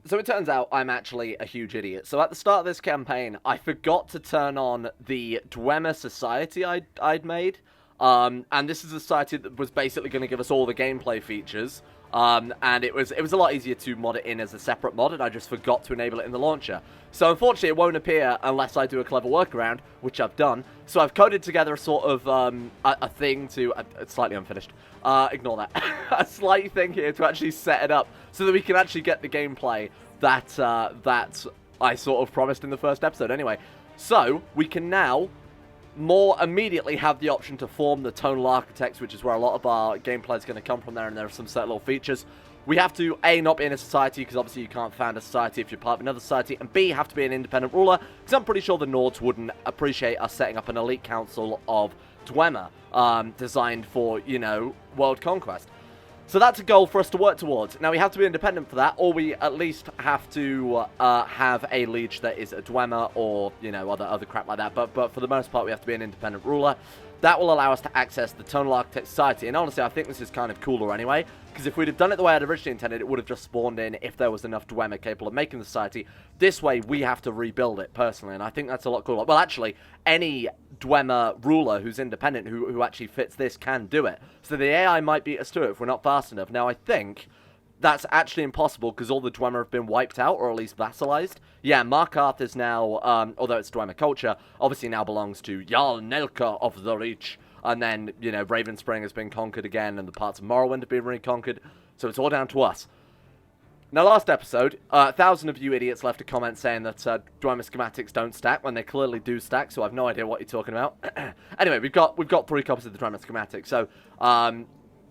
So it turns out I'm actually a huge idiot. So at the start of this campaign, I forgot to turn on the Dwemer Society I'd made. And this is a society that was basically going to give us all the gameplay features. And it was a lot easier to mod it in as a separate mod, and I just forgot to enable it in the launcher. So unfortunately, it won't appear unless I do a clever workaround, which I've done. So I've coded together a sort of a thing to... it's slightly unfinished. Ignore that. A slight thing here to actually set it up so that we can actually get the gameplay that I sort of promised in the first episode anyway. So we can now more immediately have the option to form the tonal architects, which is where a lot of our gameplay is going to come from there, and there are some certain little features. We have to, A, not be in a society, because obviously you can't found a society if you're part of another society, and B, have to be an independent ruler, because I'm pretty sure the Nords wouldn't appreciate us setting up an elite council of Dwemer, designed for, you know, world conquest. So that's a goal for us to work towards. Now, we have to be independent for that, or we at least have to have a liege that is a Dwemer or, you know, other crap like that. But for the most part, we have to be an independent ruler. That will allow us to access the Tonal Architect Society. And honestly, I think this is kind of cooler anyway, because if we'd have done it the way I'd originally intended, it would have just spawned in if there was enough Dwemer capable of making the society. This way, we have to rebuild it personally, and I think that's a lot cooler. Well, actually, any Dwemer ruler who's independent, who actually fits this, can do it. So the AI might beat us to it if we're not fast enough. Now, I think that's actually impossible because all the Dwemer have been wiped out, or at least vassalized. Yeah, Markarth is now, although it's Dwemer culture, obviously now belongs to Jarl Nelka of the Reach. And then, you know, Ravenspring has been conquered again, and the parts of Morrowind have been reconquered. So it's all down to us. Now, last episode, 1,000 of you idiots left a comment saying that Dwemer schematics don't stack when they clearly do stack, so I've no idea what you're talking about. Anyway, we've got 3 copies of the Dwemer schematic, so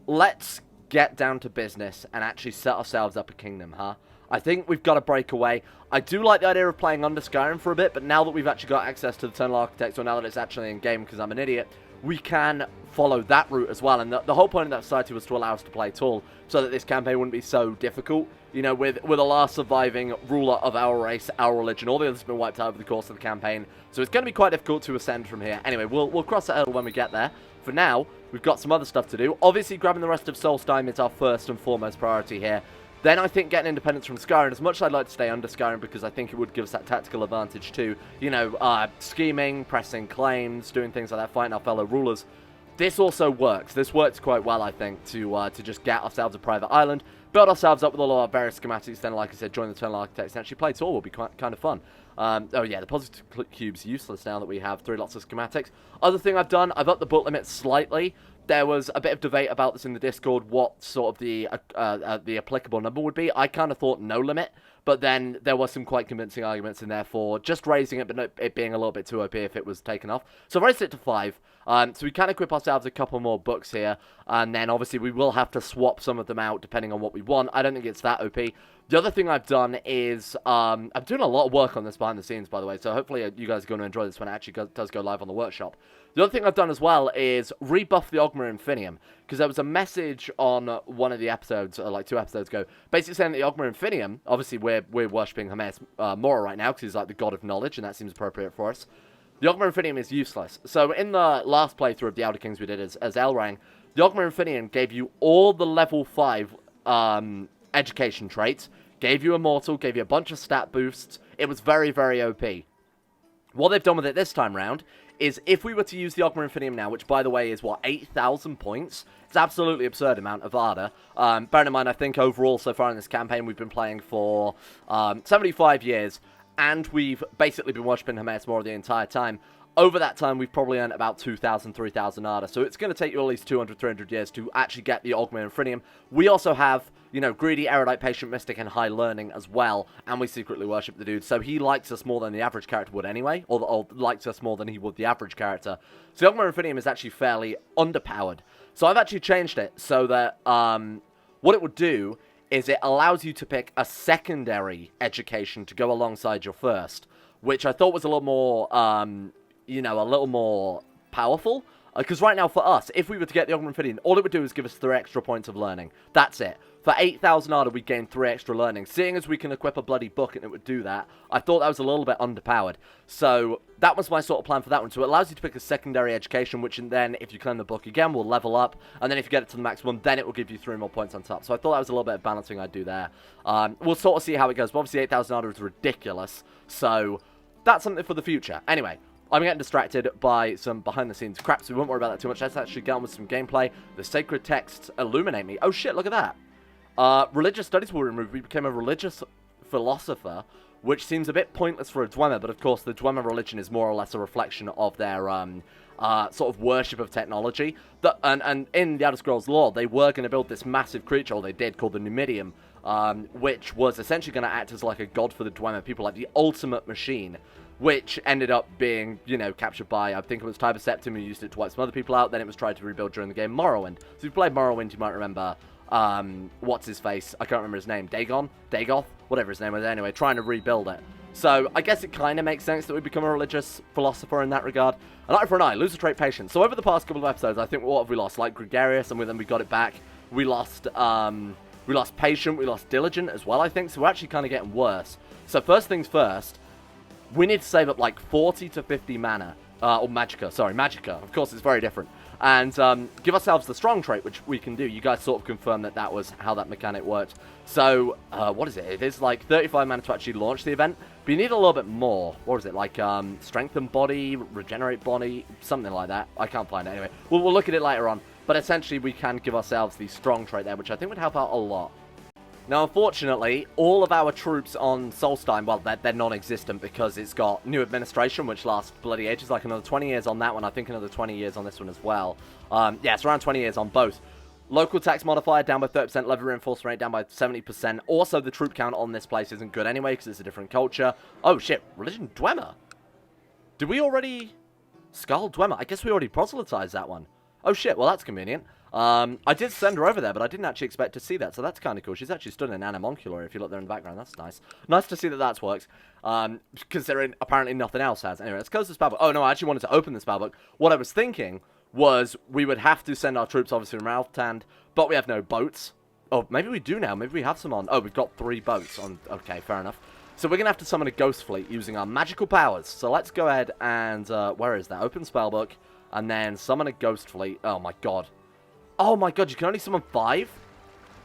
let's get down to business and actually set ourselves up a kingdom, huh? I think we've got to break away. I do like the idea of playing under Skyrim for a bit, but now that we've actually got access to the Tonal Architects, or now that it's actually in-game because I'm an idiot, we can follow that route as well. And the whole point of that society was to allow us to play tall, so that this campaign wouldn't be so difficult. You know, with the last surviving ruler of our race, our religion, all the others have been wiped out over the course of the campaign. So it's going to be quite difficult to ascend from here. Anyway, we'll cross that hurdle when we get there. For now, we've got some other stuff to do. Obviously, grabbing the rest of Solstheim is our first and foremost priority here. Then I think getting independence from Skyrim, as much as I'd like to stay under Skyrim because I think it would give us that tactical advantage too. You know, scheming, pressing claims, doing things like that, fighting our fellow rulers. This also works. This works quite well, I think, to just get ourselves a private island, build ourselves up with all our various schematics, then, like I said, join the Tonal Architects, and actually play Tor will be kind of fun. Oh yeah, the positive cube's useless now that we have 3 lots of schematics. Other thing I've done, I've upped the book limit slightly. There was a bit of debate about this in the Discord, what sort of the applicable number would be. I kind of thought no limit, but then there was some quite convincing arguments in there for just raising it, but no, it being a little bit too OP if it was taken off. So I raised it to 5. So we can equip ourselves a couple more books here, and then obviously we will have to swap some of them out depending on what we want. I don't think it's that OP. The other thing I've done is, I'm doing a lot of work on this behind the scenes, by the way, so hopefully you guys are going to enjoy this when it actually does go live on the workshop. The other thing I've done as well is rebuff the Ogma Infinium, because there was a message on one of the episodes, like 2 episodes ago, basically saying that the Ogma Infinium, obviously we're worshipping Hermes Mora right now, because he's like the god of knowledge, and that seems appropriate for us. The Ogma Infinium is useless. So in the last playthrough of the Outer Kings we did as Elrang, the Ogma Infinium gave you all the level 5 education traits, gave you Immortal, gave you a bunch of stat boosts. It was very, very OP. What they've done with it this time round is if we were to use the Ogma Infinium now, which by the way is, what, 8,000 points? It's an absolutely absurd amount of Arda. Bearing in mind, I think overall so far in this campaign we've been playing for 75 years, and we've basically been worshipping Hermes Mora the entire time. Over that time, we've probably earned about 2,000, 3,000 Arda, so it's going to take you at least 200, 300 years to actually get the Ogma Infinium. We also have, you know, Greedy, Erudite, Patient, Mystic, and High Learning as well, and we secretly worship the dude, so he likes us more than the average character would anyway, or likes us more than he would the average character. So the Ogma Infinium is actually fairly underpowered. So I've actually changed it so that what it would do is it allows you to pick a secondary education to go alongside your first, which I thought was a little more, you know, a little more powerful. Because right now, for us, if we were to get the Ogma Infinium, all it would do is give us 3 extra points of learning. That's it. For 8,000 Arda, we gain 3 extra learning. Seeing as we can equip a bloody book and it would do that, I thought that was a little bit underpowered. So that was my sort of plan for that one. So it allows you to pick a secondary education, which then, if you claim the book again, will level up. And then if you get it to the maximum, then it will give you 3 more points on top. So I thought that was a little bit of balancing I'd do there. We'll sort of see how it goes. But obviously, 8,000 ARDA is ridiculous. So that's something for the future. Anyway, I'm getting distracted by some behind-the-scenes crap, so we won't worry about that too much. Let's actually get on with some gameplay. The sacred texts illuminate me. Oh shit, look at that. Religious studies were removed. We became a religious philosopher, which seems a bit pointless for a Dwemer, but of course the Dwemer religion is more or less a reflection of their sort of worship of technology. And in the Elder Scrolls lore, they were going to build this massive creature, or they did, called the Numidium, which was essentially going to act as like a god for the Dwemer people, like the ultimate machine, which ended up being, you know, captured by, I think it was Tiber Septim, who used it to wipe some other people out. Then it was tried to rebuild during the game Morrowind. So if you played Morrowind, you might remember, what's his face? I can't remember his name. Dagoth? Whatever his name was. Anyway, trying to rebuild it. So I guess it kind of makes sense that we become a religious philosopher in that regard. An eye for an eye, lose a trait, patience. So over the past couple of episodes, I think, what have we lost? Like Gregarious, and then we got it back. We lost patient, we lost diligent as well, I think. So we're actually kind of getting worse. So first things first, we need to save up like 40 to 50 mana. Or magicka, sorry, magicka. Of course, it's very different. And give ourselves the strong trait, which we can do. You guys sort of confirmed that that was how that mechanic worked. So, what is it? It is like 35 mana to actually launch the event. But you need a little bit more. What is it? Like, strengthen body, regenerate body, something like that. I can't find it anyway. We'll look at it later on. But essentially, we can give ourselves the strong trait there, which I think would help out a lot. Now, unfortunately, all of our troops on Solstheim, well, they're non-existent because it's got new administration, which lasts bloody ages, like another 20 years on that one. I think another 20 years on this one as well. Yeah, it's around 20 years on both. Local tax modifier down by 30%, levy reinforcement rate down by 70%. Also, the troop count on this place isn't good anyway because it's a different culture. Oh, shit. Religion Dwemer. Did we already... Skull Dwemer? I guess we already proselytized that one. Oh, shit. Well, that's convenient. I did send her over there, but I didn't actually expect to see that, so that's kind of cool. She's actually stood in an animoncular, if you look there in the background. That's nice. Nice to see that that's worked, considering apparently nothing else has. Anyway, let's close the spellbook. Oh, no, I actually wanted to open the spellbook. What I was thinking was we would have to send our troops, obviously, from Alftand, but we have no boats. Oh, maybe we do now. Maybe we have some on. Oh, we've got 3 boats on. Okay, fair enough. So we're going to have to summon a ghost fleet using our magical powers. So let's go ahead and, where is that? Open spellbook, and then summon a ghost fleet. Oh, my God. Oh my god, you can only summon 5?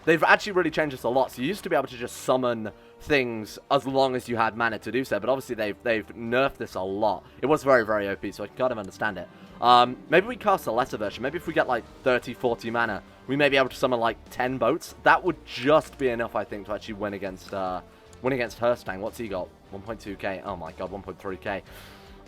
They've actually really changed this a lot. So you used to be able to just summon things as long as you had mana to do so, but obviously they've nerfed this a lot. It was very, very OP, so I can kind of understand it. Maybe we cast a lesser version. Maybe if we get like 30, 40 mana, we may be able to summon like 10 boats. That would just be enough, I think, to actually win against Herstang. What's he got? 1.2k. Oh my god, 1.3k.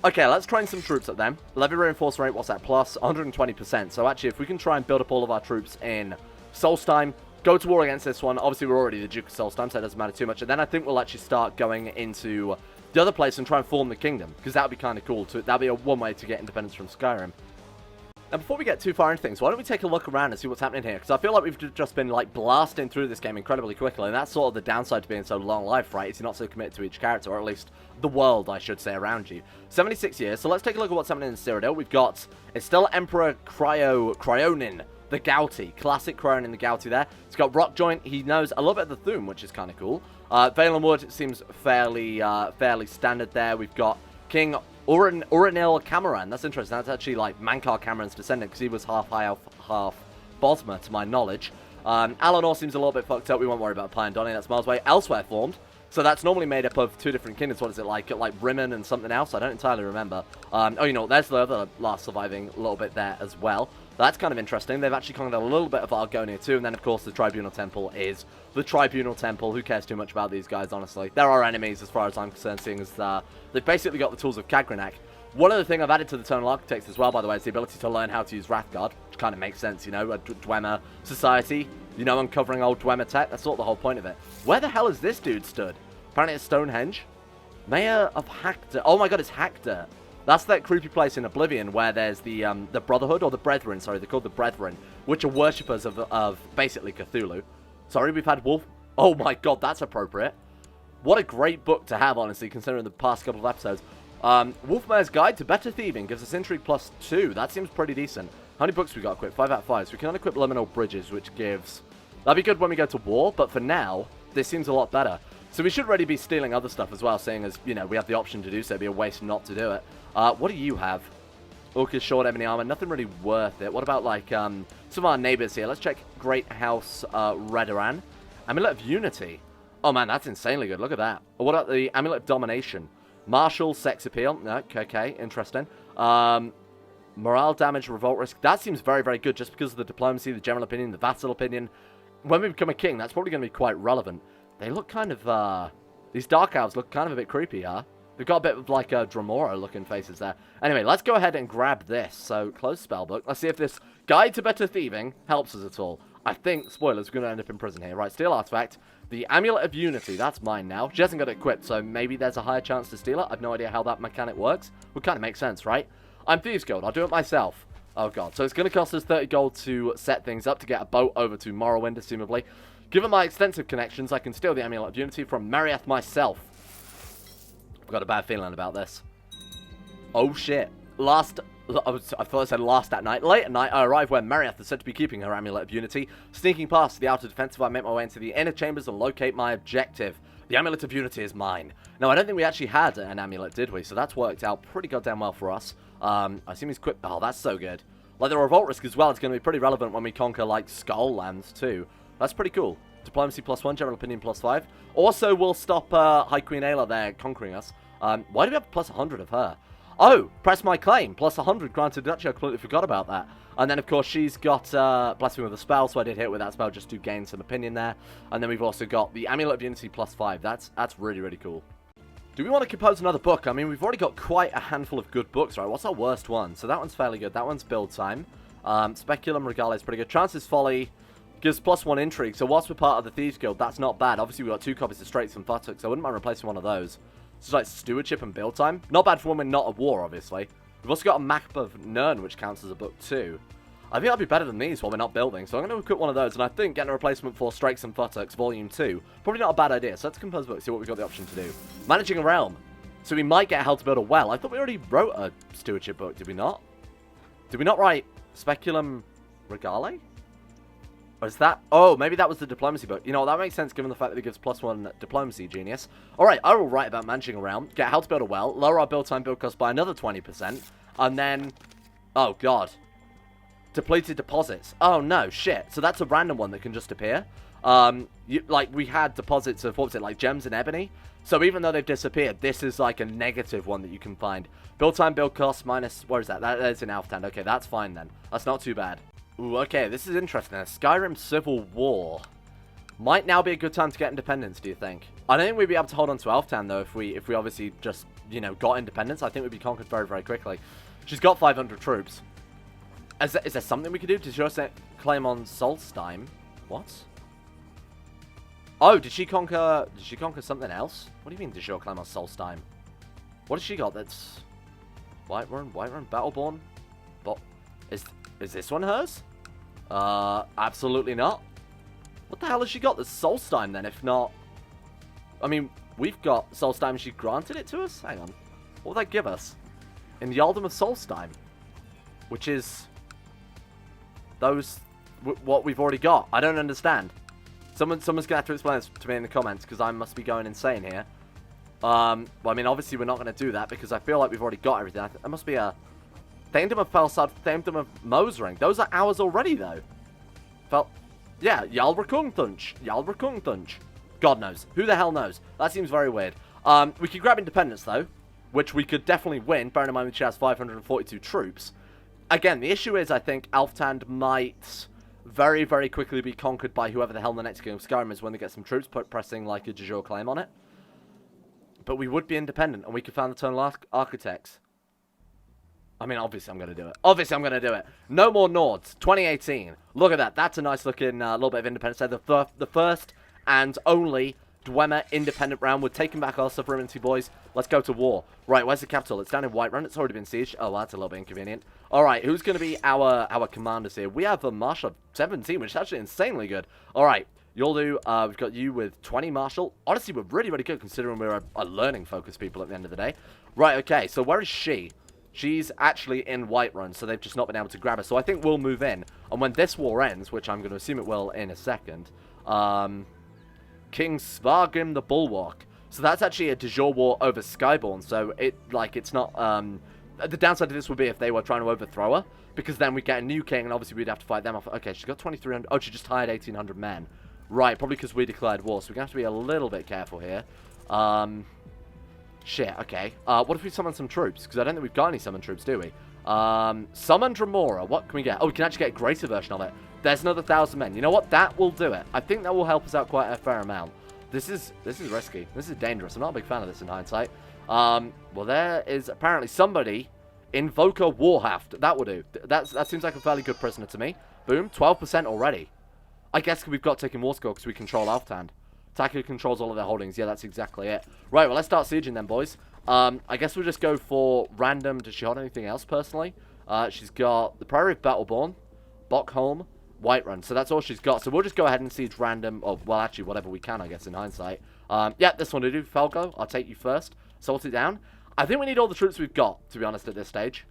Okay, let's train some troops at them. Levy reinforcement rate, what's that? Plus 120%. So actually, if we can try and build up all of our troops in Solstheim, go to war against this one. Obviously, we're already the Duke of Solstheim, so it doesn't matter too much. And then I think we'll actually start going into the other place and try and form the kingdom, because that would be kind of cool. That would be one way to get independence from Skyrim. Now, before we get too far into things, why don't we take a look around and see what's happening here? Because I feel like we've just been, like, blasting through this game incredibly quickly, and that's sort of the downside to being so long-lived, right? Is you're not so committed to each character, or at least the world, I should say, around you. 76 years, so let's take a look at what's happening in Cyrodiil. We've got, it's still Emperor Cryonin the Gouty, classic Cryonin the Gouty there. It's got Rock Joint, he knows a little bit of the Thum, which is kind of cool. Vale and Wood seems fairly standard there. We've got King Uranil Cameron. That's interesting. That's actually like Mankar Cameron's descendant, because he was half High Elf, half Bosma, to my knowledge. Alanor seems a little bit fucked up. We won't worry about Pine Donny. That's miles away. Elsewhere formed. So that's normally made up of 2 different kingdoms. What is it like Rimmen and something else? I don't entirely remember. Oh, you know, there's the other last surviving little bit there as well. That's kind of interesting. They've actually conquered a little bit of Argonia too. And then, of course, the Tribunal Temple is the Tribunal Temple. Who cares too much about these guys, honestly? They're our enemies as far as I'm concerned, seeing as they've basically got the tools of Kagrenak. One other thing I've added to the Tonal Architects as well, by the way, is the ability to learn how to use Wrathguard, which kind of makes sense, you know, a Dwemer Society, you know, uncovering old Dwemer tech. That's sort of the whole point of it. Where the hell is this dude stood? Apparently it's Stonehenge. Mayor of Hackdirt. Oh my god, it's Hackdirt. That's that creepy place in Oblivion where there's the Brotherhood, or the Brethren, sorry, they're called the Brethren, which are worshippers of basically Cthulhu. Sorry, we've had Wolf. Oh my god, that's appropriate. What a great book to have, honestly, considering the past couple of episodes. Wolfmare's Guide to Better Thieving gives us Intrigue +2. That seems pretty decent. How many books we got equipped? 5 out of 5. So we can unequip Liminal Bridges, which gives... That'd be good when we go to war, but for now, this seems a lot better. So we should really be stealing other stuff as well, seeing as, you know, we have the option to do so. It'd be a waste not to do it. What do you have? Orcus Short Ebony Armor. Nothing really worth it. What about, like, some of our neighbors here? Let's check Great House Redoran. Amulet of Unity. Oh, man, that's insanely good. Look at that. What about the Amulet of Domination? Martial, Sex Appeal. No, okay, interesting. Morale damage, revolt risk. That seems very, very good just because of the diplomacy, the general opinion, the vassal opinion. When we become a king, that's probably going to be quite relevant. They look kind of, these Dark Elves look kind of a bit creepy, huh? They've got a bit of like Dremora-looking faces there. Anyway, let's go ahead and grab this. So, close spellbook. Let's see if this Guide to Better Thieving helps us at all. I think, spoilers, we're going to end up in prison here. Right, steal artifact. The Amulet of Unity, that's mine now. She hasn't got it equipped, so maybe there's a higher chance to steal it. I've no idea how that mechanic works. Would kind of make sense, right? I'm Thieves Gold. I'll do it myself. Oh, God. So it's going to cost us 30 gold to set things up, to get a boat over to Morrowind, assumably. Given my extensive connections, I can steal the Amulet of Unity from Marieth myself. I've got a bad feeling about this. Oh, shit. I thought I said last at night. Late at night, I arrived where Marieth is said to be keeping her Amulet of Unity. Sneaking past the outer defensive, I make my way into the inner chambers and locate my objective. The Amulet of Unity is mine. Now, I don't think we actually had an amulet, did we? So that's worked out pretty goddamn well for us. I assume he's equipped. Oh, that's so good. Like, the revolt risk as well is going to be pretty relevant when we conquer, like, Skull lands, too. That's pretty cool. Diplomacy +1, general opinion +5. Also, we'll stop High Queen Ayla there conquering us. Why do we have +100 of her? Oh, press my claim, +100 granted duchy. I completely forgot about that. And then, of course, she's got Blessing with a spell, so I did hit with that spell just to gain some opinion there. And then we've also got the Amulet of Unity +5. That's really, really cool. Do we want to compose another book? I mean, we've already got quite a handful of good books, right? What's our worst one? So that one's fairly good. That one's build time. Speculum Regale is pretty good. Chances Folly gives +1 intrigue. So whilst we're part of the Thieves Guild, that's not bad. Obviously, we've got 2 copies of Straits and Buttocks, so I wouldn't mind replacing one of those. So like Stewardship and Build Time. Not bad for when we're not at war, obviously. We've also got a map of Nirn, which counts as a book too. I think that'll be better than these while we're not building, so I'm going to equip one of those, and I think getting a replacement for Strikes and Buttocks Volume 2, probably not a bad idea. So let's compose a book, see what we've got the option to do. Managing a Realm. So we might get how to build a well. I thought we already wrote a Stewardship book, did we not? Did we not write Speculum Regale? Or is that... Oh, maybe that was the Diplomacy book. You know, that makes sense given the fact that it gives +1 Diplomacy, genius. Alright, I will write about managing a realm, get how to build a well, lower our build time build cost by another 20%, and then... Oh, God. Depleted deposits. Oh, no, shit. So that's a random one that can just appear. Like, we had deposits of, what was it, like gems and ebony? So even though they've disappeared, this is like a negative one that you can find. Build time, build cost, minus... Where is that? That is in Alftand. Okay, that's fine then. That's not too bad. Ooh, okay, this is interesting. Skyrim Civil War. Might now be a good time to get independence, do you think? I don't think we'd be able to hold on to Alftand, though, if we obviously just, you know, got independence. I think we'd be conquered very, very quickly. She's got 500 troops. Is there something we could do? Did she also claim on Solstheim? What? Oh, did she conquer something else? What do you mean, did she claim on Solstheim? What has she got that's... Whiterun, Battleborn? But... Is this one hers? Absolutely not. What the hell has she got that's Solstheim then, if not... I mean, we've got Solstheim, she granted it to us? Hang on. What would that give us? In the Yaldom of Solstheim. Which is... what we've already got. I don't understand. Someone's going to have to explain this to me in the comments, because I must be going insane here. Well, I mean, obviously we're not going to do that, because I feel like we've already got everything. There must be a... Thaindom of Felsad, Thaindom of Mosring. Those are ours already, though. Yeah, Rkungtunch. God knows. Who the hell knows? That seems very weird. We could grab independence, though, which we could definitely win, bearing in mind that she has 542 troops. Again, the issue is, I think, Alftand might very, very quickly be conquered by whoever the hell the next king of Skyrim is when they get some troops pressing, like, a de jure claim on it. But we would be independent, and we could found the Eternal Architects. I mean, obviously I'm going to do it. Obviously I'm going to do it. No more Nords. 2018. Look at that. That's a nice looking little bit of independence there. The first and only Dwemer independent round. We're taking back our sovereignty, boys. Let's go to war. Right, where's the capital? It's down in Whiterun. It's already been sieged. Oh, well, that's a little bit inconvenient. All right, who's going to be our commanders here? We have a Marshal of 17, which is actually insanely good. All right, you'll do. We've got you with 20 Marshal. Honestly, we're really, really good considering we're a learning-focused people at the end of the day. Right, okay, so where is she? She's actually in Whiterun, so they've just not been able to grab her. So I think we'll move in. And when this war ends, which I'm going to assume it will in a second, King Svargrim the Bulwark. So that's actually a de jure war over Skyborn. So it's not, the downside of this would be if they were trying to overthrow her, because then we'd get a new king and obviously we'd have to fight them off. Okay, she's got 2,300. Oh, she just hired 1,800 men. Right, probably because we declared war. So we're going to have to be a little bit careful here. Shit, okay. What if we summon some troops? Because I don't think we've got any summoned troops, do we? Summon Dremora. What can we get? Oh, we can actually get a greater version of it. There's another 1,000 men. You know what? That will do it. I think that will help us out quite a fair amount. This is risky. This is dangerous. I'm not a big fan of this in hindsight. Well, there is apparently somebody. Invoker Warhaft. That will do. That seems like a fairly good prisoner to me. Boom. 12% already. I guess we've got taking war score because we control Alftand. Taka controls all of their holdings. Yeah, that's exactly it. Right, well, let's start sieging then, boys. I guess we'll just go for random. Does she hold anything else, personally? She's got the Priory of Battleborn, Bockholm, Whiterun. So that's all she's got. So we'll just go ahead and siege random. Oh, well, actually, whatever we can, I guess, in hindsight. Yeah, this one to do. Felgo, I'll take you first. Salt it down. I think we need all the troops we've got, to be honest, at this stage.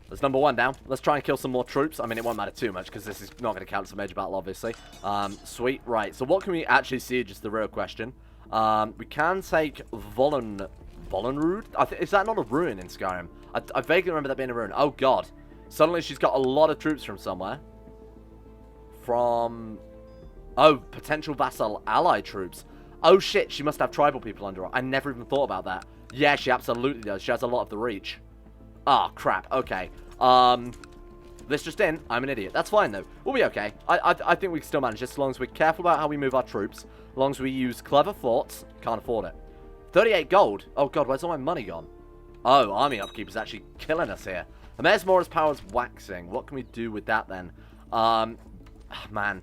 That's number 1 down. Let's try and kill some more troops. I mean, it won't matter too much because this is not going to count as a major battle, obviously. Sweet. Right. So what can we actually siege is the real question. We can take Vollenrud? Is that not a ruin in Skyrim? I vaguely remember that being a ruin. Oh, God. Suddenly she's got a lot of troops from somewhere. From... Oh, potential vassal ally troops. Oh, shit. She must have tribal people under her. I never even thought about that. Yeah, she absolutely does. She has a lot of the reach. Ah, crap. Okay. This just in. I'm an idiot. That's fine, though. We'll be okay. I think we can still manage this as long as we're careful about how we move our troops. As long as we use clever forts. Can't afford it. 38 gold. Oh, God. Where's all my money gone? Oh, army upkeep is actually killing us here. Amaeus Mora's power is waxing. What can we do with that, then? Man.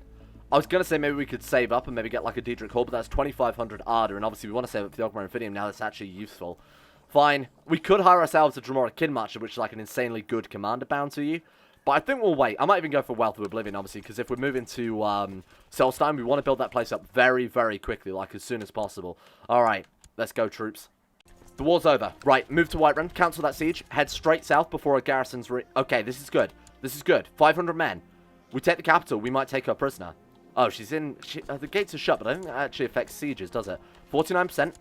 I was going to say maybe we could save up and maybe get like a Diedrich Hall, but that's 2,500 Ardor, and obviously we want to save up for the Ogmar Infidium now that's actually useful. Fine. We could hire ourselves a Dremora Kidmarcher, which is like an insanely good commander bound to you. But I think we'll wait. I might even go for Wealth of Oblivion, obviously, because if we're moving to Solstein, we want to build that place up very, very quickly, like as soon as possible. Alright, let's go, troops. The war's over. Right, move to Whiterun, cancel that siege, head straight south before our garrison's okay, this is good. This is good. 500 men. We take the capital, we might take her prisoner. Oh, she's in... the gates are shut, but I don't think that actually affects sieges, does it? 49%.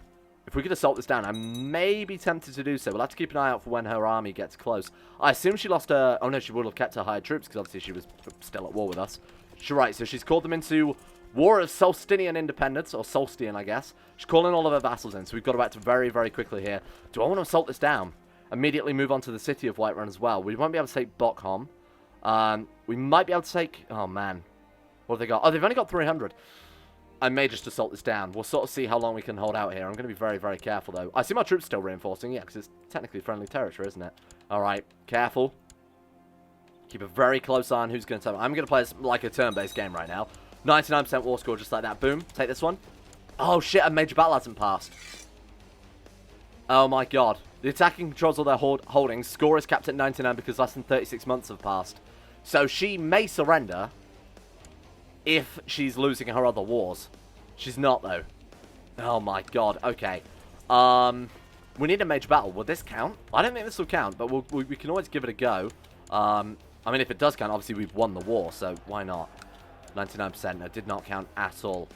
If we could assault this down, I may be tempted to do so. We'll have to keep an eye out for when her army gets close. I assume she lost her... Oh, no, she would have kept her hired troops, because obviously she was still at war with us. Right, so she's called them into War of Solstinian Independence, or Solstian, I guess. She's calling all of her vassals in, so we've got to act very, very quickly here. Do I want to assault this down? Immediately move on to the city of Whiterun as well. We won't be able to take Bockholm. We might be able to take... Oh, man. What have they got? Oh, they've only got 300. I may just assault this down. We'll sort of see how long we can hold out here. I'm going to be very, very careful, though. I see my troops still reinforcing. Yeah, because it's technically friendly territory, isn't it? All right. Careful. Keep a very close eye on who's going to turn. I'm going to play this like a turn-based game right now. 99% war score, just like that. Boom. Take this one. Oh, shit. A major battle hasn't passed. Oh, my God. The attacking controls all their holdings. Score is capped at 99 because less than 36 months have passed. So she may surrender... if she's losing her other wars. She's not, though. Oh, my God. Okay. We need a major battle. Will this count? I don't think this will count, but we can always give it a go. I mean, if it does count, obviously we've won the war, so why not? 99%. No, did not count at all.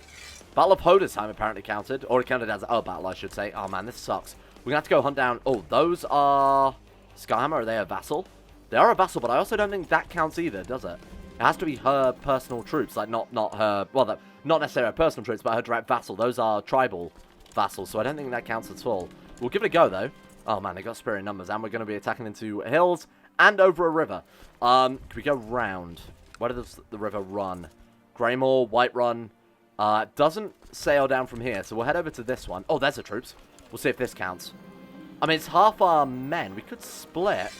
Battle of Hodesheim apparently counted. Or it counted as a battle, I should say. Oh, man, this sucks. We're going to have to go hunt down... Oh, those are... Skyhammer, are they a vassal? They are a vassal, but I also don't think that counts either, does it? It has to be her personal troops, like not her, well, not necessarily her personal troops, but her direct vassal. Those are tribal vassals, so I don't think that counts at all. We'll give it a go, though. Oh, man, they got superior numbers, and we're going to be attacking into hills and over a river. Can we go round? Where does the river run? Greymore, Whiterun. Doesn't sail down from here, so we'll head over to this one. Oh, there's the troops. We'll see if this counts. I mean, it's half our men. We could split.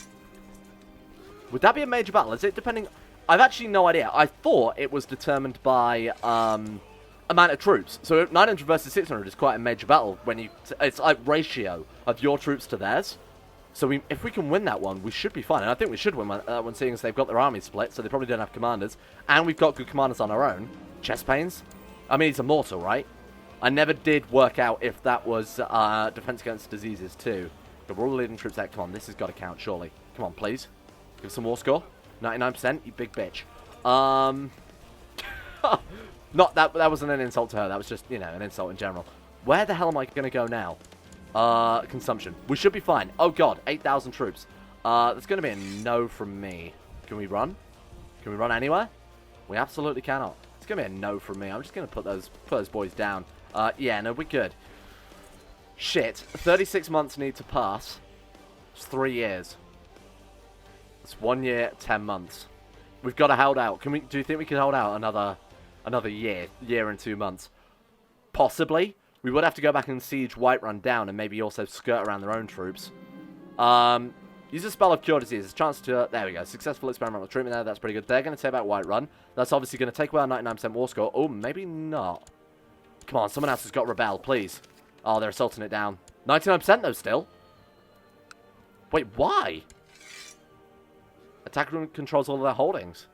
Would that be a major battle? Is it depending... I've actually no idea. I thought it was determined by amount of troops. So 900 versus 600 is quite a major battle when you... It's like ratio of your troops to theirs. So if we can win that one, we should be fine. And I think we should win one, seeing as they've got their army split, so they probably don't have commanders. And we've got good commanders on our own. Chest pains? I mean, he's immortal, right? I never did work out if that was defense against diseases too. But we're all leading troops out. Come on, this has got to count, surely. Come on, please. Give us some war score. 99%, you big bitch. Not that wasn't an insult to her. That was just, you know, an insult in general. Where the hell am I going to go now? Consumption. We should be fine. Oh, God. 8,000 troops. That's going to be a no from me. Can we run? Can we run anywhere? We absolutely cannot. It's going to be a no from me. I'm just going to put those boys down. Yeah, no, we're good. Shit. 36 months need to pass. It's 3 years. It's 1 year, 10 months. We've got to hold out. Do you think we can hold out another year and 2 months? Possibly. We would have to go back and siege Whiterun down and maybe also skirt around their own troops. Use a spell of cure disease. It's a chance to... there we go. Successful experimental treatment there. That's pretty good. They're going to take out Whiterun. That's obviously going to take away our 99% war score. Oh, maybe not. Come on. Someone else has got Rebel, please. Oh, they're assaulting it down. 99% though still. Wait, why? Attack room controls all of their holdings.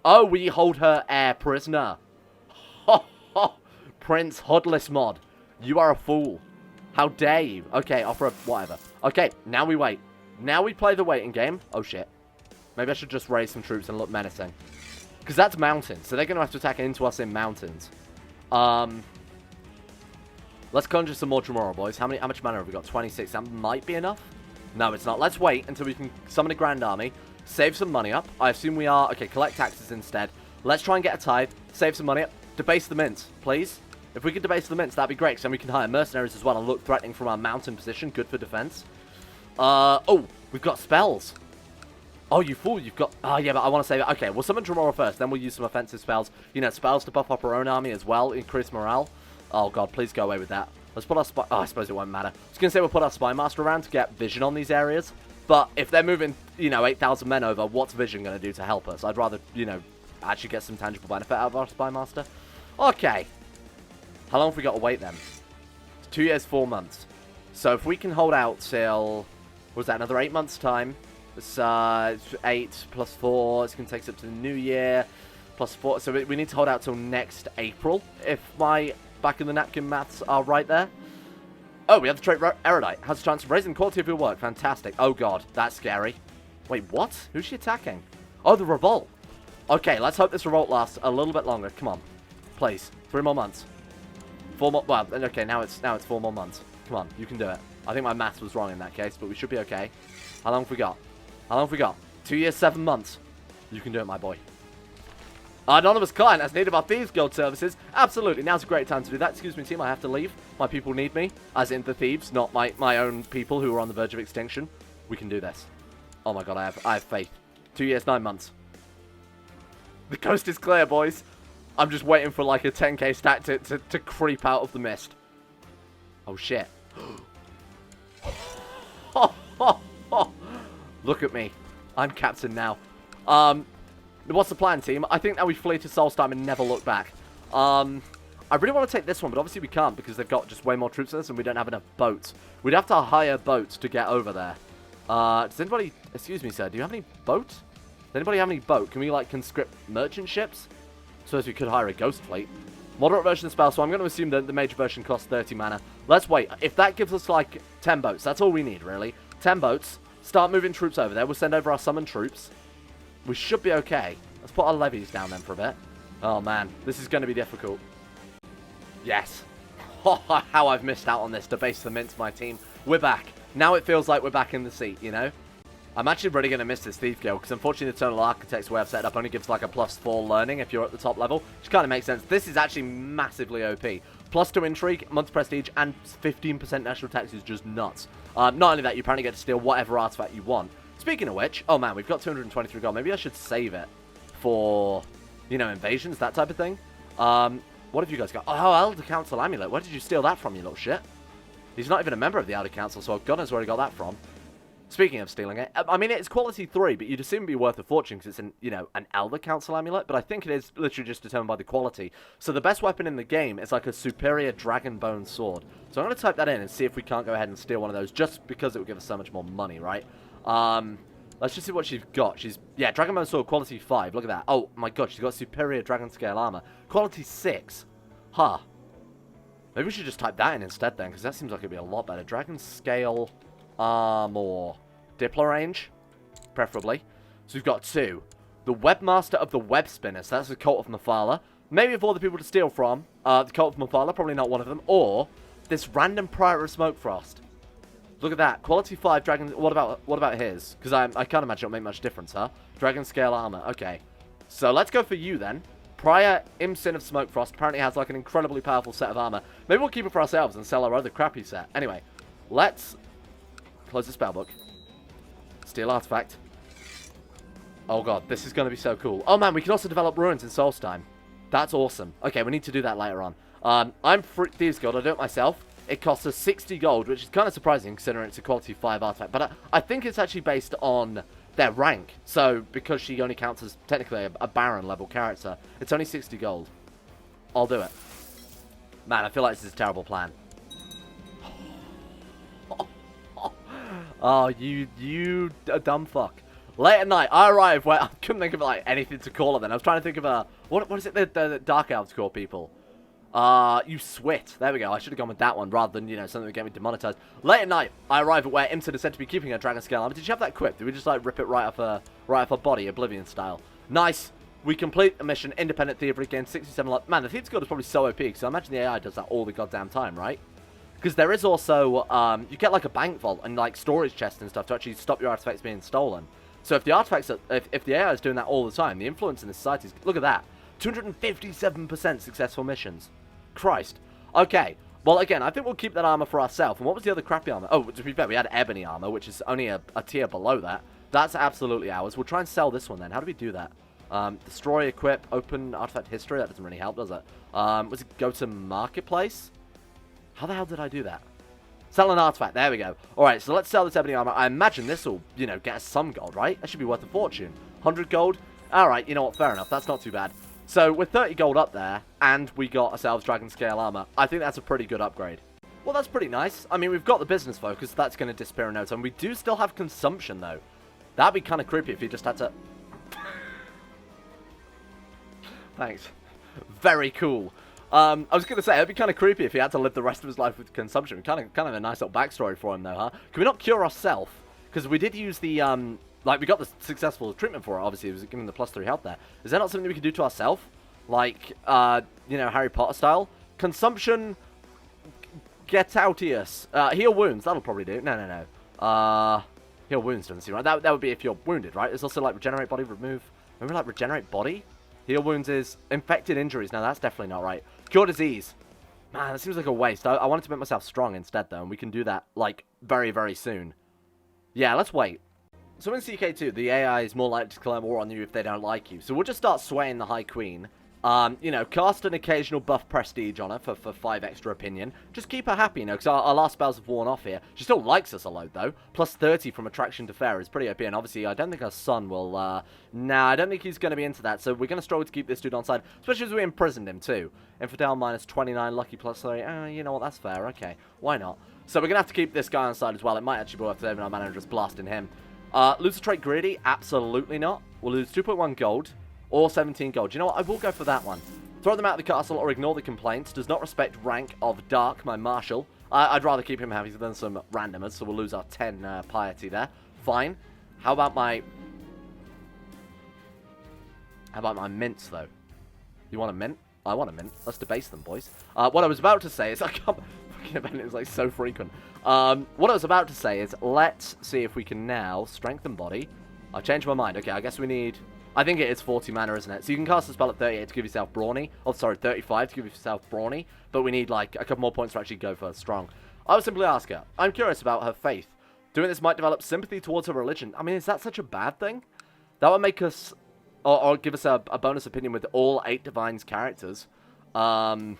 Oh, we hold her air prisoner. Ho, ho. Prince Hoodless mod. You are a fool. How dare you? Okay, offer a whatever. Okay, now we wait. Now we play the waiting game. Oh, shit. Maybe I should just raise some troops and look menacing. Because that's mountains, so they're going to have to attack into us in mountains. Let's conjure some more Tremora, boys. How much mana have we got? 26. That might be enough. No, it's not. Let's wait until we can summon a Grand Army. Save some money up. I assume we are... okay, collect taxes instead. Let's try and get a tithe. Save some money up. Debase the mints, please. If we could debase the mints, that'd be great. Because then we can hire mercenaries as well and look threatening from our mountain position. Good for defense. Oh, we've got spells. Oh, you fool. You've got... oh, yeah, but I want to save it. Okay, we'll summon Tremora first. Then we'll use some offensive spells. You know, spells to buff up our own army as well. Increase morale. Oh, God, please go away with that. Let's put our spy... oh, I suppose it won't matter. I was going to say we'll put our Spy Master around to get vision on these areas. But if they're moving, you know, 8,000 men over, what's vision going to do to help us? I'd rather, you know, actually get some tangible benefit out of our Spy Master. Okay. How long have we got to wait then? It's 2 years, 4 months. So if we can hold out till... what was that? Another 8 months' time. It's 8 plus 4. It's going to take us up to the new year. Plus 4. So we need to hold out till next April. If my back in the napkin maths are right there. Oh, we have the trait Erudite. Has a chance of raising the quality of your work. Fantastic. Oh, God. That's scary. Wait, what? Who's she attacking? Oh, the revolt. Okay, let's hope this revolt lasts a little bit longer. Come on. Please. 3 more months. 4 more... well, okay, now it's 4 more months. Come on. You can do it. I think my maths was wrong in that case, but we should be okay. How long have we got? How long have we got? 2 years, 7 months. You can do it, my boy. Anonymous client has need of our Thieves Guild services. Absolutely, now's a great time to do that. Excuse me, team, I have to leave. My people need me, as in the thieves, not my own people who are on the verge of extinction. We can do this. Oh my God, I have faith. 2 years, 9 months. The coast is clear, boys. I'm just waiting for like a 10k stat to creep out of the mist. Oh shit. Look at me. I'm captain now. What's the plan, team? I think that we flee to Solstheim and never look back. I really want to take this one, but obviously we can't because they've got just way more troops than us and we don't have enough boats. We'd have to hire boats to get over there. Does anybody... excuse me, sir. Do you have any boat? Does anybody have any boat? Can we, like, conscript merchant ships? Suppose we could hire a ghost fleet. Moderate version spell, so I'm going to assume that the major version costs 30 mana. Let's wait. If that gives us, like, 10 boats, that's all we need, really. 10 boats. Start moving troops over there. We'll send over our summoned troops. We should be okay. Let's put our levies down then for a bit. Oh, man. This is going to be difficult. Yes. How I've missed out on this. Debase the mints, my team. We're back. Now it feels like we're back in the seat, you know? I'm actually really going to miss this Thief Guild, because unfortunately the Eternal Architect's way I've set it up only gives like a +4 learning if you're at the top level, which kind of makes sense. This is actually massively OP. +2 Intrigue, month Prestige, and 15% National Tax is just nuts. Not only that, you apparently get to steal whatever artifact you want. Speaking of which, oh man, we've got 223 gold. Maybe I should save it for, you know, invasions, that type of thing. What have you guys got? Oh, Elder Council Amulet. Where did you steal that from, you little shit? He's not even a member of the Elder Council, so God knows where he got that from. Speaking of stealing it, I mean, it's quality 3, but you'd assume it'd be worth a fortune because it's an, you know, an Elder Council Amulet, but I think it is literally just determined by the quality. So the best weapon in the game is like a superior Dragon Bone Sword. So I'm going to type that in and see if we can't go ahead and steal one of those, just because it would give us so much more money, right? Let's just see what she's got. Yeah, Dragon Bone Sword, quality 5. Look at that. Oh, my God, she's got superior Dragon Scale Armor. Quality 6. Huh. Maybe we should just type that in instead then, because that seems like it'd be a lot better. Dragon Scale Armor. Diplo range, preferably. So we've got 2. The Webmaster of the Web Spinners. So that's the Cult of Mephala. maybe of all the people to steal from, the Cult of Mufala, probably not one of them, or this random Prior of Smokefrost. Look at that. Quality 5 Dragon... What about his? Because I can't imagine it'll make much difference, huh? Dragon Scale Armor. Okay. So let's go for you, then. Prior Imsin of Smokefrost apparently has, like, an incredibly powerful set of armor. Maybe we'll keep it for ourselves and sell our other crappy set. Anyway, let's close the spellbook. Steal Artifact. Oh, God. This is going to be so cool. Oh, man. We can also develop Ruins in Solstheim. That's awesome. Okay, we need to do that later on. I'm Thieves Guild. I do it myself. It costs us 60 gold, which is kind of surprising considering it's a quality 5 artifact. But I think it's actually based on their rank. So, because she only counts as technically a Baron level character, it's only 60 gold. I'll do it. Man, I feel like this is a terrible plan. Oh, you a dumb fuck. Late at night, I arrive where... I couldn't think of, like, anything to call it then. I was trying to think of a... What is it the Dark Elves call people? You Swit. There we go. I should have gone with that one rather than, you know, something that would get me demonetized. Late at night, I arrive at where Imsin is said to be keeping her Dragon Scale Armor. Did you have that equipped? Did we just, like, rip it right off her body, Oblivion style? Nice. We complete the mission, Independent Thievery, gain 67 life. Man, the Thieves Guild is probably so OP, because I imagine the AI does that all the goddamn time, right? Because there is also, you get, like, a bank vault and, like, storage chests and stuff to actually stop your artifacts being stolen. So if the artifacts, if the AI is doing that all the time, the influence in the society is, look at that. 257% successful missions. Christ. Okay. Well, again, I think we'll keep that armor for ourselves. And what was the other crappy armor? Oh, to be fair, we had ebony armor, which is only a tier below that. That's absolutely ours. We'll try and sell this one then. How do we do that? Destroy, equip, open artifact history. That doesn't really help, does it? Was it go to marketplace? How the hell did I do that? Sell an artifact. There we go. All right, so let's sell this ebony armor. I imagine this will, you know, get us some gold, right? That should be worth a fortune. 100 gold. All right, you know what? Fair enough. That's not too bad. So, with 30 gold up there, and we got ourselves Dragon Scale Armor, I think that's a pretty good upgrade. Well, that's pretty nice. I mean, we've got the business focus. That's going to disappear in no time. We do still have consumption, though. That'd be kind of creepy if you just had to... Thanks. Very cool. I was going to say, it'd be kind of creepy if he had to live the rest of his life with consumption. Kind of a nice little backstory for him, though, huh? Can we not cure ourselves? Because we did use the, like, we got the successful treatment for it, obviously. It was giving the +3 health there. Is there not something we can do to ourselves? Like, you know, Harry Potter style? Consumption... Get outius. Heal wounds. That'll probably do. No. Heal wounds doesn't seem right. That would be if you're wounded, right? There's also, like, regenerate body, remove... Remember, like, regenerate body? Heal wounds is infected injuries. No, that's definitely not right. Cure disease. Man, that seems like a waste. I wanted to make myself strong instead, though, and we can do that, like, very, very soon. Yeah, let's wait. So in CK2, the AI is more likely to declare war on you if they don't like you. So we'll just start swaying the High Queen. You know, cast an occasional buff prestige on her for 5 extra opinion. Just keep her happy, you know, because our last spells have worn off here. She still likes us a load, though. Plus 30 from attraction to fair is pretty OP, and obviously I don't think her son will, nah, I don't think he's going to be into that, so we're going to struggle to keep this dude on side, especially as we imprisoned him, too. Infidel minus 29, lucky plus 30, you know what, that's fair, okay, why not? So we're going to have to keep this guy on side as well. It might actually be worth saving our mana and just blasting him. Lose a trait greedy? Absolutely not. We'll lose 2.1 gold. Or 17 gold. You know what? I will go for that one. Throw them out of the castle or ignore the complaints. Does not respect rank of Dark, my marshal. I'd rather keep him happy than some randomers, so we'll lose our 10 piety there. Fine. How about my mints, though? You want a mint? I want a mint. Let's debase them, boys. What I was about to say is... I can't... Fucking event is, like, so frequent. What I was about to say is, let's see if we can now strengthen body. I've changed my mind. Okay, I guess we need... I think it is 40 mana, isn't it? So you can cast a spell at 38 to give yourself brawny. Oh, sorry, 35 to give yourself brawny. But we need, like, a couple more points to actually go for strong. I would simply ask her. I'm curious about her faith. Doing this might develop sympathy towards her religion. I mean, is that such a bad thing? That would make us... Or give us a bonus opinion with all 8 Divines characters. In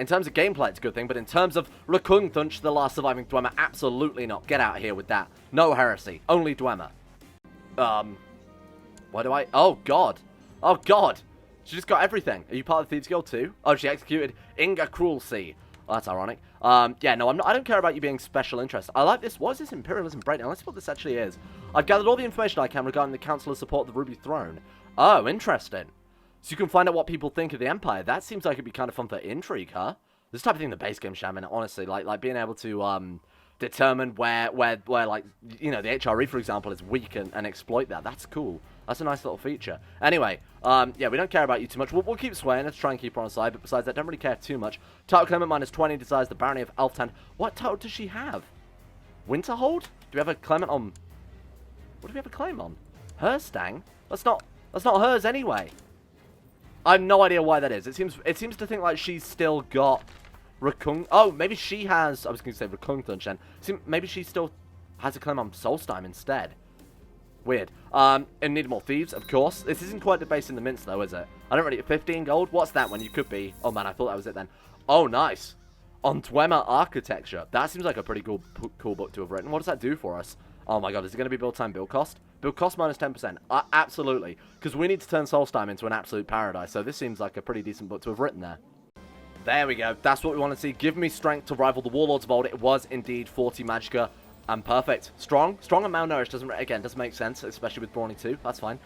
terms of gameplay, it's a good thing. But in terms of Rkungtunch, the last surviving Dwemer, absolutely not. Get out of here with that. No heresy. Only Dwemer. Why do I... Oh, God. Oh, God. She just got everything. Are you part of the Thieves Guild, too? Oh, she executed Inga Cruelty. Oh, that's ironic. Yeah, no, I don't care about you being special interest. I like this. What is this Imperialism breakdown? Let's see what this actually is. I've gathered all the information I can regarding the Council of Support of the Ruby Throne. Oh, interesting. So you can find out what people think of the Empire. That seems like it'd be kind of fun for intrigue, huh? This type of thing the base game shaman, honestly. Like being able to, determine where like, you know, the HRE, for example, is weak and exploit that. That's cool. That's a nice little feature. Anyway, yeah, we don't care about you too much. We'll keep swaying. Let's try and keep her on the side. But besides that, don't really care too much. Title claimant -20 desires the barony of Alftand. What title does she have? Winterhold? Do we have a claimant on... What do we have a claim on? Her Stang? That's not hers anyway. I have no idea why that is. It seems to think like she's still got Oh, maybe she has... I was going to say Rkungtunch then. Maybe she still has a claim on Solstheim instead. Weird. And need more thieves, of course. This isn't quite the base in the mints, though, is it? I don't really... 15 gold? What's that when you could be... Oh, man, I thought that was it then. Oh, nice. On Dwemer Architecture. That seems like a pretty cool book to have written. What does that do for us? Oh, my God. Is it going to be build time, build cost? Build cost -10%. Absolutely. Because we need to turn Solstheim into an absolute paradise. So this seems like a pretty decent book to have written there. There we go. That's what we want to see. Give me strength to rival the Warlords of old. It was indeed 40 Magicka. And perfect. Strong and malnourished doesn't make sense, especially with Brawny 2. That's fine.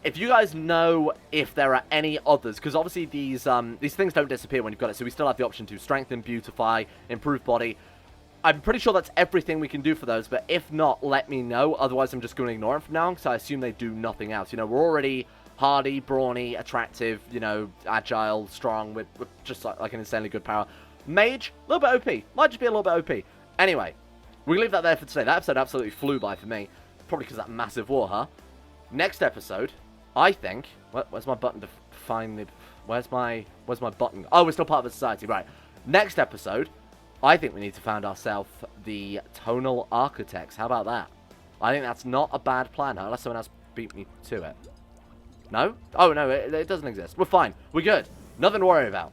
If you guys know if there are any others, because obviously these things don't disappear when you've got it, so we still have the option to strengthen, beautify, improve body. I'm pretty sure that's everything we can do for those, but if not, let me know. Otherwise, I'm just going to ignore them from now on, because I assume they do nothing else. You know, we're already hardy, brawny, attractive, you know, agile, strong, with just like an insanely good power. Mage, a little bit OP. Might just be a little bit OP. Anyway. We can leave that there for today. That episode absolutely flew by for me. Probably because of that massive war, huh? Next episode, I think... Where's my button to find the... Where's my button? Oh, we're still part of the society. Right. Next episode, I think we need to find ourselves the Tonal Architects. How about that? I think that's not a bad plan, huh? Unless someone else beat me to it. No? Oh, no, it doesn't exist. We're fine. We're good. Nothing to worry about.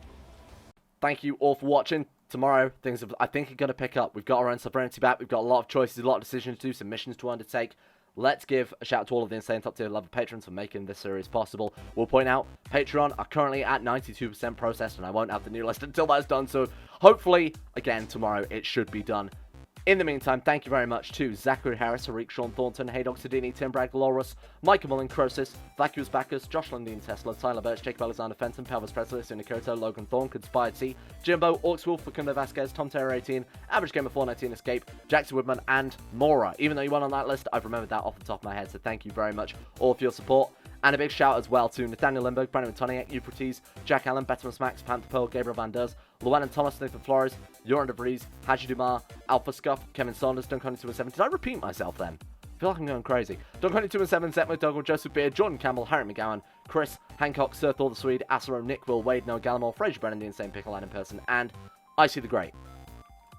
Thank you all for watching. Tomorrow, things I think are going to pick up. We've got our own sovereignty back. We've got a lot of choices, a lot of decisions to do, some missions to undertake. Let's give a shout out to all of the insane top tier level patrons for making this series possible. We'll point out, Patreon are currently at 92% processed, and I won't have the new list until that's done. So hopefully, again, tomorrow it should be done. In the meantime, thank you very much to Zachary Harris, Harik Sean Thornton, Haydock Sedini, Tim Bragg, Loris, Micah Mullen, Crosis, Vacuous Bacchus, Josh Lundeen Tesla, Tyler Birch, Jacob Alexander Fenton, Pelvis Presley, Sunikoto, Logan Thorne, Conspired C, Jimbo, Orcswolf, Facundo Vasquez, Tom Terror 18, Average Gamer 419 Escape, Jackson Woodman, and Mora. Even though you weren't on that list, I've remembered that off the top of my head, so thank you very much all for your support. And a big shout as well to Nathaniel Lindbergh, Brandon Toniak, Euphrates, Jack Allen, Betterman Max, Panther Pearl, Gabriel Van Ders, Llewellyn Thomas, Nathan Flores, Joran de Vries, Haji Dumar, Alpha Scuff, Kevin Saunders, Duncan217. Did I repeat myself then? I feel like I'm going crazy. Duncan217, Zetmo Duggal, Joseph Beard, Jordan Campbell, Harry McGowan, Chris, Hancock, Sir Thor the Swede, Asaro, Nick, Will, Wade, Noah Gallimore, Fraser Brennan, the Insane Pickle, Adam Person, and Icy the Great.